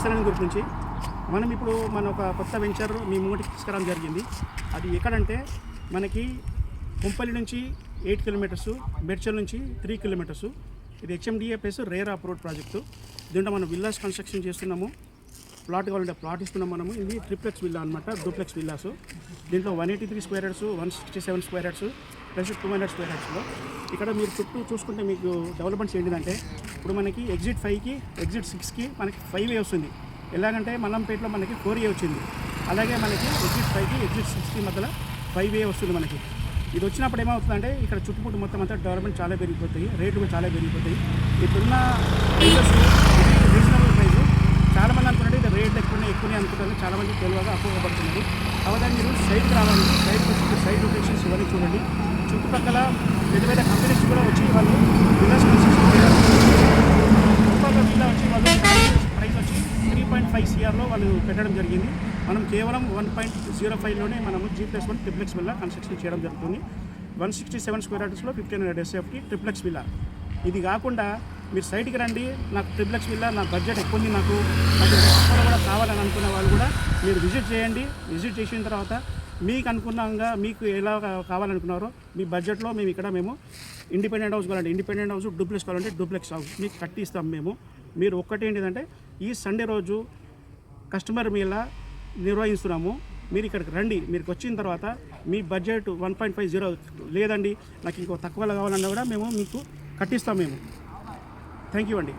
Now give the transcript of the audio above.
Excellent group నుంచి మనం ఇప్పుడు ఒక కొత్త వెంచర్ మీ ముంగటికి తీసుకురావడం జరిగింది. అది ఎక్కడంటే మనకి కుంపల్లి నుంచి 8 కిలోమీటర్స్, బెడ్చల్ నుంచి 3 కిలోమీటర్స్. ఇది HMDA plus RERA approved project. దీంట్లో మనం విల్లాస్ కన్స్ట్రక్షన్ చేస్తున్నాము. ప్లాట్ కావాలంటే ప్లాట్ ఇస్తున్నాం మనము. ఇది ట్రిప్లెక్స్ విల్లా అనమాట, డూప్లెక్స్ విల్లాస్. దీంట్లో 183 square yards, 167 square yards plus 200 square యార్డ్స్లో. ఇక్కడ మీరు చుట్టూ చూసుకుంటే మీకు డెవలప్మెంట్స్ ఏంటిదంటే ఇప్పుడు మనకి ఎగ్జిట్ 5కి ఎగ్జిట్ 6కి మనకి 5A వస్తుంది. ఎలాగంటే మల్లంపేటలో మనకి 4A వచ్చింది. అలాగే మనకి ఎగ్జిట్ 5కి ఎగ్జిట్ 6కి మధ్యలో 5A వస్తుంది మనకి. ఇది వచ్చినప్పుడు ఏమవుతుందంటే ఇక్కడ చుట్టుముట్టు మొత్తం అంతా డెవలప్మెంట్ చాలా పెరిగిపోతాయి, రేట్లు కూడా చాలా పెరిగిపోతాయి. ఇప్పుడున్న ప్రైజెస్ రీజనబుల్ ప్రైస్. చాలామంది అనుకుంటే ఇది రేట్లు ఎక్కువనే అనుకుంటారు, చాలామంది తెలియగా అపోహపడుతున్నారు. కాబట్టి మీరు సైట్కి రావాలి. సైట్కి వచ్చి సైట్ లొకేషన్స్ ఇవన్నీ చూడండి. చుట్టుపక్కల పెద్ద కంపెనీస్ కూడా వచ్చి వాళ్ళు విల్లాస్ కన్స్ట్రక్షన్ చేయడం. చుట్టుపక్కల విల్లా వచ్చి వాళ్ళు ప్రైస్ వచ్చి 3.5 CRలో వాళ్ళు పెట్టడం జరిగింది. మనం కేవలం 1.05లోనే మనము G+1 ట్రిప్లెక్స్ విల్లా కన్స్ట్రక్షన్ చేయడం జరుగుతుంది. 167 స్క్వేర్ యార్డ్స్లో 1500 SFT ట్రిప్లెక్స్ విల్లా. ఇది కాకుండా మీరు సైట్కి రండి, నాకు ట్రిప్లెక్స్ విల్లా నా బడ్జెట్ ఎక్కువ ఉంది, నాకు కూడా కావాలని అనుకునే వాళ్ళు కూడా మీరు విజిట్ చేయండి. విజిట్ చేసిన తర్వాత మీకు అనుకున్నంగా మీకు ఎలా కావాలనుకున్నారో మీ బడ్జెట్లో మేము ఇండిపెండెంట్ హౌస్ కావాలంటే ఇండిపెండెంట్ హౌస్, డూప్లెక్స్ కావాలంటే డూప్లెక్స్ హౌస్ మీకు కట్టిస్తాం మేము. మీరు ఒక్కటి ఏంటిదంటే ఈ సండే రోజు కస్టమర్ మీలా నిర్వహిస్తున్నాము. మీరు ఇక్కడికి రండి. మీరు వచ్చిన తర్వాత మీ బడ్జెట్ 1.50 లేదండి నాకు ఇంకో తక్కువలో కావాలన్నా కూడా మేము మీకు కట్టిస్తాం మేము. థ్యాంక్ యూ అండి.